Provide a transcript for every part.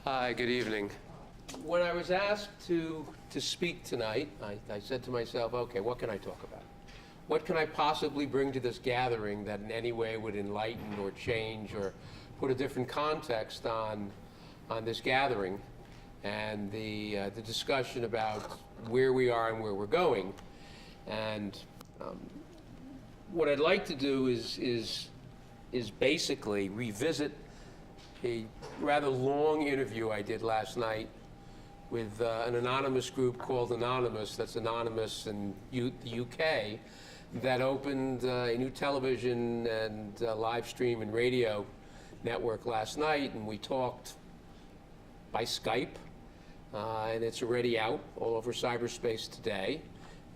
Hi, good evening. When I was asked to speak tonight, I said to myself, okay, what can I talk about? What can I possibly bring to this gathering that in any way would enlighten or change or put a different context on this gathering and the discussion about where we are and where we're going? And what I'd like to do is basically revisit a rather long interview I did last night with an anonymous group called Anonymous, that's anonymous in the UK, that opened a new television and live stream and radio network last night, and we talked by Skype, and it's already out all over cyberspace today,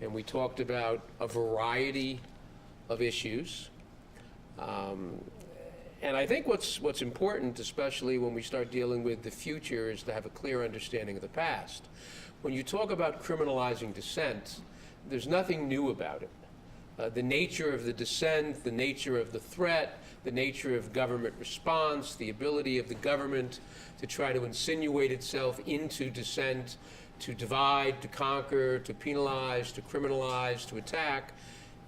and we talked about a variety of issues. And I think what's important, especially when we start dealing with the future, is to have a clear understanding of the past. When you talk about criminalizing dissent, there's nothing new about it. The nature of the dissent, the nature of the threat, the nature of government response, the ability of the government to try to insinuate itself into dissent, to divide, to conquer, to penalize, to criminalize, to attack,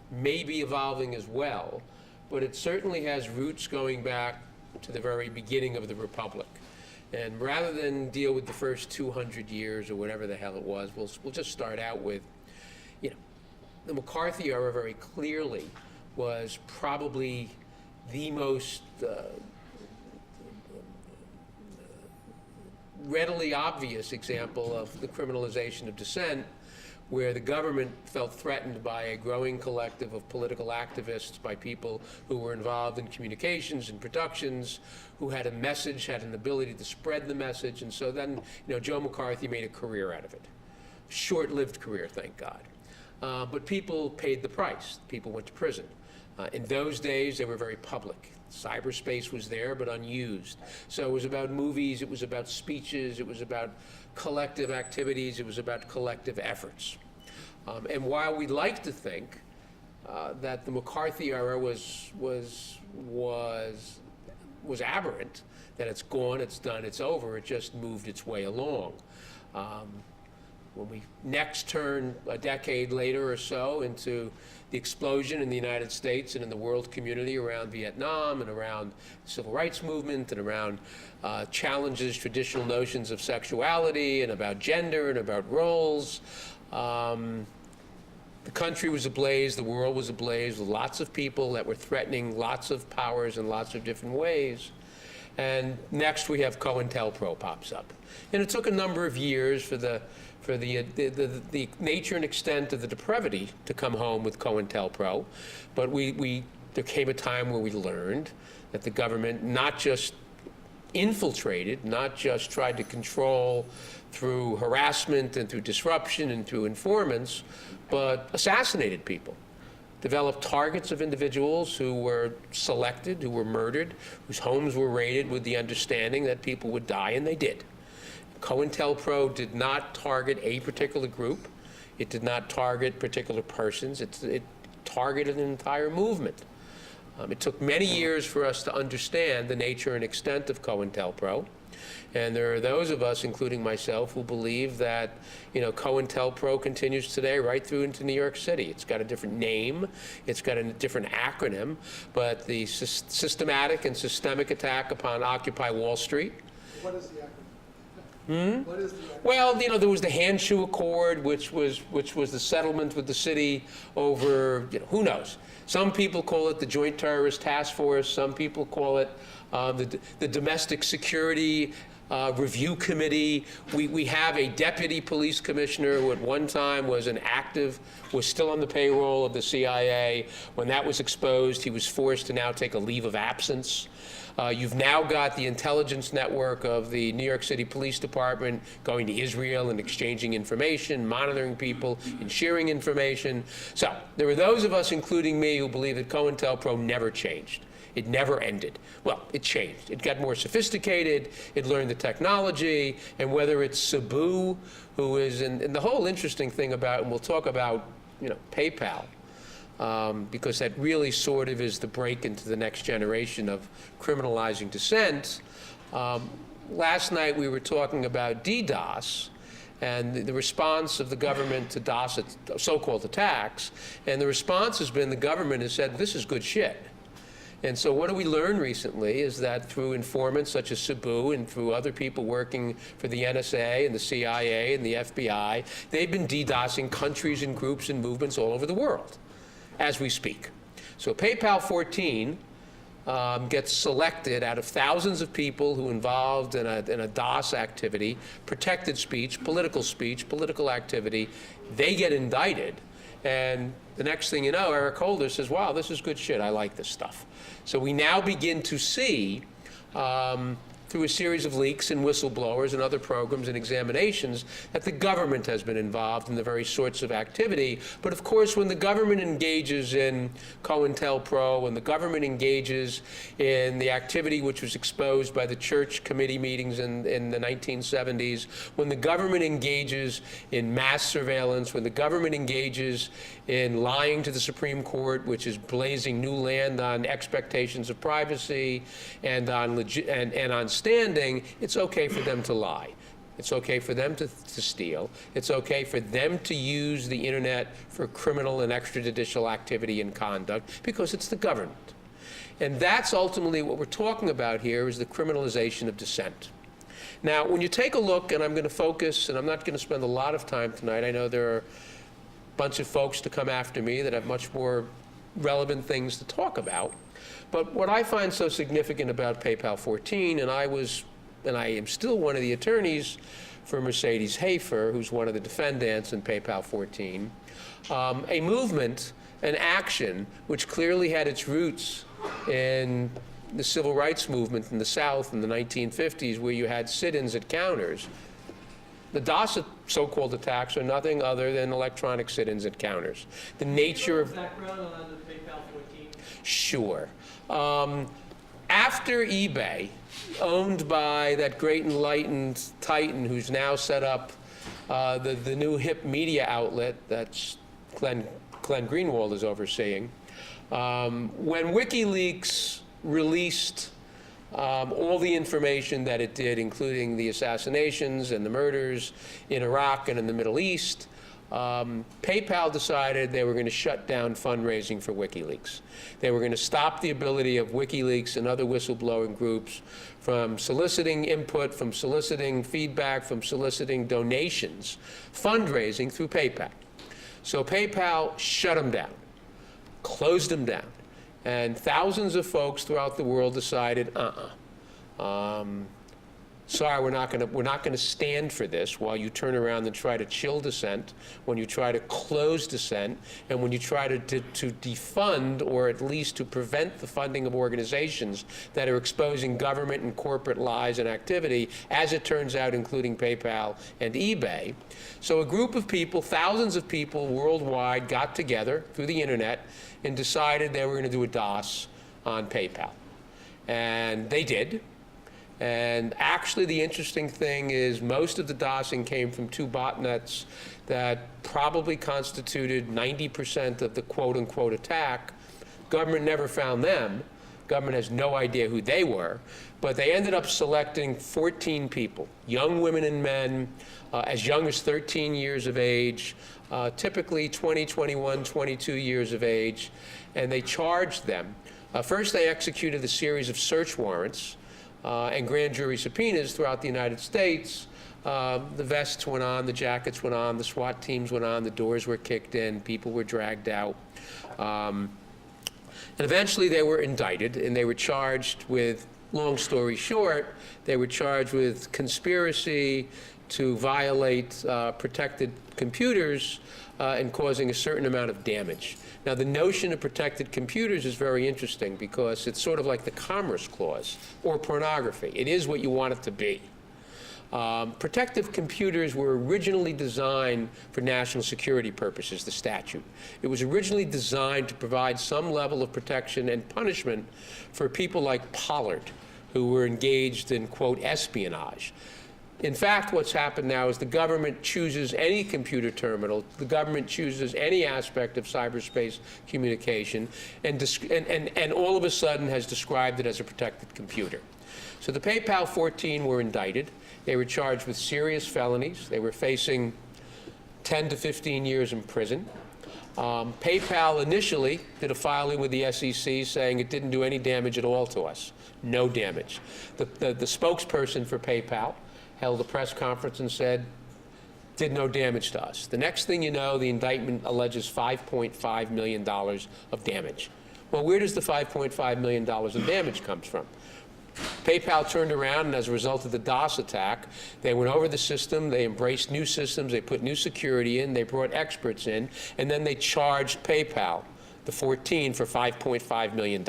may be evolving as well. But it certainly has roots going back to the very beginning of the Republic. And rather than deal with the first 200 years or whatever the hell it was, we'll just start out with, the McCarthy era very clearly was probably the most readily obvious example of the criminalization of dissent, where the government felt threatened by a growing collective of political activists, by people who were involved in communications and productions, who had a message, had an ability to spread the message. And so then, Joe McCarthy made a career out of it. Short-lived career, thank God. But people paid the price. People went to prison. In those days, they were very public. Cyberspace was there, but unused. So it was about movies, it was about speeches, it was about collective activities, it was about collective efforts. And while we like to think that the McCarthy era was aberrant, that it's gone, it's done, it's over, it just moved its way along. When we next turn a decade later or so into the explosion in the United States and in the world community around Vietnam and around the civil rights movement and around challenges, traditional notions of sexuality and about gender and about roles, the country was ablaze, the world was ablaze with lots of people that were threatening lots of powers in lots of different ways. And next we have COINTELPRO pops up. And it took a number of years for the nature and extent of the depravity to come home with COINTELPRO, but there came a time where we learned that the government not just infiltrated, not just tried to control through harassment and through disruption and through informants, but assassinated people. Developed targets of individuals who were selected, who were murdered, whose homes were raided with the understanding that people would die, and they did. COINTELPRO did not target a particular group. It did not target particular persons. It targeted an entire movement. It took many years for us to understand the nature and extent of COINTELPRO. And there are those of us, including myself, who believe that, COINTELPRO continues today right through into New York City. It's got a different name, it's got a different acronym, but the systematic and systemic attack upon Occupy Wall Street. What is the acronym? What is the acronym? Well, there was the Handshoe Accord, which was the settlement with the city over, who knows. Some people call it the Joint Terrorist Task Force. Some people call it the Domestic Security Review Committee. We have a deputy police commissioner who at one time was still on the payroll of the CIA. When that was exposed, he was forced to now take a leave of absence. You've now got the intelligence network of the New York City Police Department going to Israel and exchanging information, monitoring people, and sharing information. So there are those of us, including me, who believe that COINTELPRO never changed. It never ended. Well, it changed. It got more sophisticated. It learned the technology. And whether it's Cebu, who is, and the whole interesting thing about, and we'll talk about, PayPal, because that really sort of is the break into the next generation of criminalizing dissent. last night we were talking about DDoS and the response of the government to DOS, so-called attacks, and the response has been the government has said, this is good shit. And so what do we learn recently is that through informants such as Cebu and through other people working for the NSA and the CIA and the FBI, they've been DDoSing countries and groups and movements all over the world as we speak. So PayPal 14 gets selected out of thousands of people who involved in a DOS activity, protected speech, political activity. They get indicted. And the next thing you know, Eric Holder says, wow, this is good shit. I like this stuff. So we now begin to see, through a series of leaks and whistleblowers and other programs and examinations, that the government has been involved in the very sorts of activity. But of course, when the government engages in COINTELPRO, when the government engages in the activity which was exposed by the church committee meetings in the 1970s, when the government engages in mass surveillance, when the government engages in lying to the Supreme Court, which is blazing new land on expectations of privacy and on standing, it's okay for them to lie. It's okay for them to steal. It's okay for them to use the internet for criminal and extrajudicial activity and conduct because it's the government. And that's ultimately what we're talking about here, is the criminalization of dissent. Now, when you take a look, and I'm going to focus, and I'm not going to spend a lot of time tonight. I know there are a bunch of folks to come after me that have much more relevant things to talk about. But what I find so significant about PayPal 14, and I am still one of the attorneys for Mercedes Hafer, who's one of the defendants in PayPal 14, a movement, an action, which clearly had its roots in the civil rights movement in the South in the 1950s, where you had sit-ins at counters. The DOS so-called attacks are nothing other than electronic sit-ins at counters. The nature of... background on the PayPal 14? Sure. After eBay, owned by that great enlightened titan who's now set up the new hip media outlet that's Glenn Greenwald is overseeing, when WikiLeaks released all the information that it did, including the assassinations and the murders in Iraq and in the Middle East, PayPal decided they were going to shut down fundraising for WikiLeaks. They were going to stop the ability of WikiLeaks and other whistleblowing groups from soliciting input, from soliciting feedback, from soliciting donations, fundraising through PayPal. So PayPal shut them down, closed them down. And thousands of folks throughout the world decided, sorry, we're not going to stand for this, while you turn around and try to chill dissent, when you try to close dissent, and when you try to defund, or at least to prevent the funding of organizations that are exposing government and corporate lies and activity, as it turns out, including PayPal and eBay. So a group of people, thousands of people worldwide, got together through the internet and decided they were going to do a DOS on PayPal. And they did. And actually, the interesting thing is most of the DOSing came from two botnets that probably constituted 90% of the quote-unquote attack. Government never found them. Government has no idea who they were. But they ended up selecting 14 people, young women and men, as young as 13 years of age, typically 20, 21, 22 years of age, and they charged them. First, they executed a series of search warrants and grand jury subpoenas throughout the United States. The vests went on, the jackets went on, the SWAT teams went on, the doors were kicked in, people were dragged out. And eventually they were indicted, and they were charged with, long story short, they were charged with conspiracy to violate protected computers and causing a certain amount of damage. Now, the notion of protected computers is very interesting because it's sort of like the Commerce Clause or pornography. It is what you want it to be. Protective computers were originally designed for national security purposes, the statute. It was originally designed to provide some level of protection and punishment for people like Pollard, who were engaged in, quote, espionage. In fact, what's happened now is the government chooses any computer terminal, the government chooses any aspect of cyberspace communication, and all of a sudden has described it as a protected computer. So the PayPal 14 were indicted. They were charged with serious felonies. They were facing 10 to 15 years in prison. PayPal initially did a filing with the SEC saying it didn't do any damage at all to us. No damage. The spokesperson for PayPal held a press conference and said, did no damage to us. The next thing you know, the indictment alleges $5.5 million of damage. Well, where does the $5.5 million of damage come from? PayPal turned around, and as a result of the DOS attack, they went over the system, they embraced new systems, they put new security in, they brought experts in, and then they charged PayPal, the 14, for $5.5 million.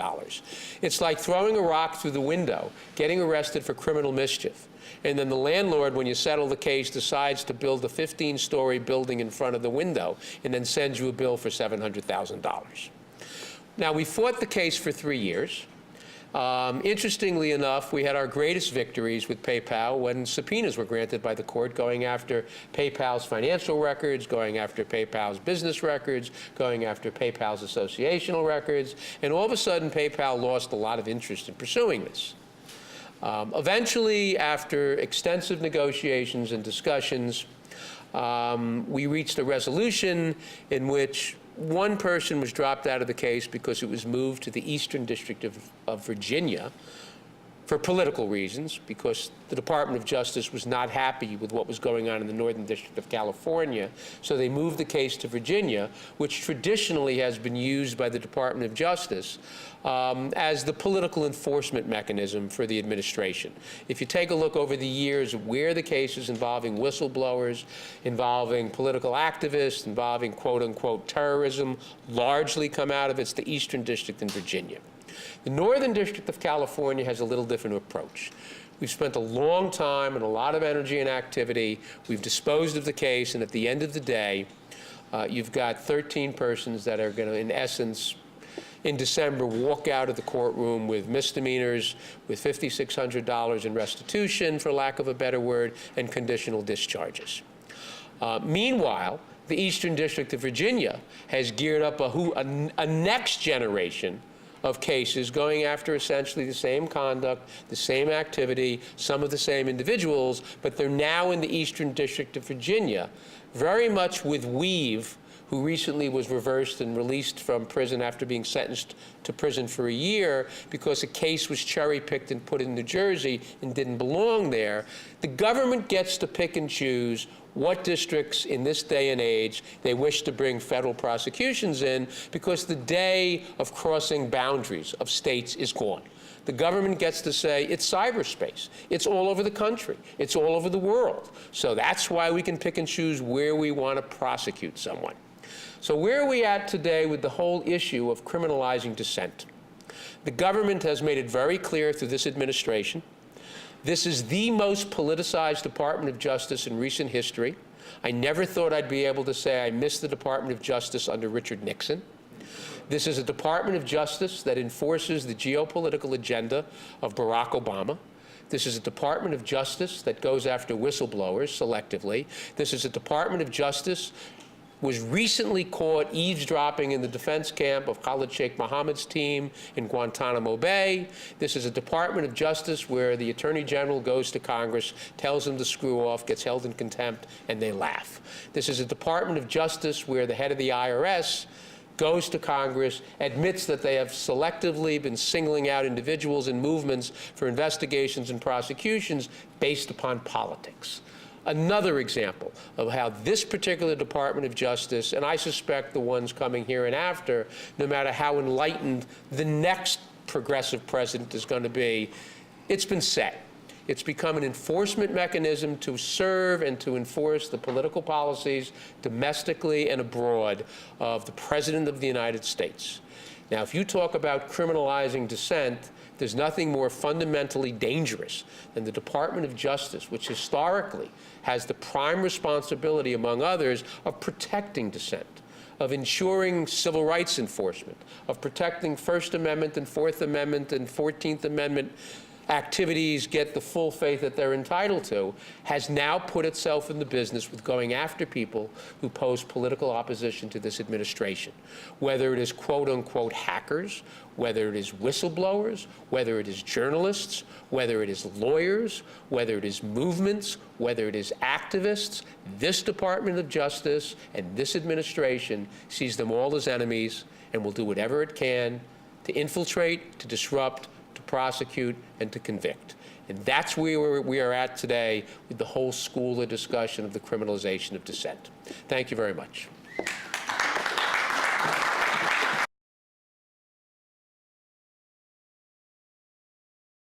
It's like throwing a rock through the window, getting arrested for criminal mischief. And then the landlord, when you settle the case, decides to build a 15-story building in front of the window and then sends you a bill for $700,000. Now, we fought the case for 3 years. Interestingly enough, we had our greatest victories with PayPal when subpoenas were granted by the court going after PayPal's financial records, going after PayPal's business records, going after PayPal's associational records, and all of a sudden PayPal lost a lot of interest in pursuing this. Eventually, after extensive negotiations and discussions, we reached a resolution in which one person was dropped out of the case because it was moved to the Eastern District of Virginia for political reasons, because the Department of Justice was not happy with what was going on in the Northern District of California. So they moved the case to Virginia, which traditionally has been used by the Department of Justice as the political enforcement mechanism for the administration. If you take a look over the years where the cases involving whistleblowers, involving political activists, involving quote-unquote terrorism largely come out of, it's the Eastern District in Virginia. The Northern District of California has a little different approach. We've spent a long time and a lot of energy and activity. We've disposed of the case, and at the end of the day, you've got 13 persons that are going to, in essence, in December, walk out of the courtroom with misdemeanors, with $5,600 in restitution, for lack of a better word, and conditional discharges. Meanwhile, the Eastern District of Virginia has geared up a next generation of cases going after essentially the same conduct, the same activity, some of the same individuals, but they're now in the Eastern District of Virginia, very much with Weave, who recently was reversed and released from prison after being sentenced to prison for a year because a case was cherry-picked and put in New Jersey and didn't belong there. The government gets to pick and choose what districts in this day and age they wish to bring federal prosecutions in, because the day of crossing boundaries of states is gone. The government gets to say, it's cyberspace. It's all over the country. It's all over the world. So that's why we can pick and choose where we want to prosecute someone. So where are we at today with the whole issue of criminalizing dissent? The government has made it very clear through this administration. This is the most politicized Department of Justice in recent history. I never thought I'd be able to say I missed the Department of Justice under Richard Nixon. This is a Department of Justice that enforces the geopolitical agenda of Barack Obama. This is a Department of Justice that goes after whistleblowers selectively. This is a Department of Justice was recently caught eavesdropping in the defense camp of Khalid Sheikh Mohammed's team in Guantanamo Bay. This is a Department of Justice where the Attorney General goes to Congress, tells them to screw off, gets held in contempt, and they laugh. This is a Department of Justice where the head of the IRS goes to Congress, admits that they have selectively been singling out individuals and movements for investigations and prosecutions based upon politics. Another example of how this particular Department of Justice, and I suspect the ones coming here and after, no matter how enlightened the next progressive president is going to be, it's been set. It's become an enforcement mechanism to serve and to enforce the political policies domestically and abroad of the President of the United States. Now, if you talk about criminalizing dissent, there's nothing more fundamentally dangerous than the Department of Justice, which historically has the prime responsibility, among others, of protecting dissent, of ensuring civil rights enforcement, of protecting First Amendment and Fourth Amendment and 14th Amendment activities get the full faith that they're entitled to, has now put itself in the business with going after people who pose political opposition to this administration, whether it is quote-unquote hackers, whether it is whistleblowers, whether it is journalists, whether it is lawyers, whether it is movements, whether it is activists. This Department of Justice and this administration sees them all as enemies and will do whatever it can to infiltrate, to disrupt, to prosecute, and to convict. And that's where we are at today with the whole school of discussion of the criminalization of dissent. Thank you very much.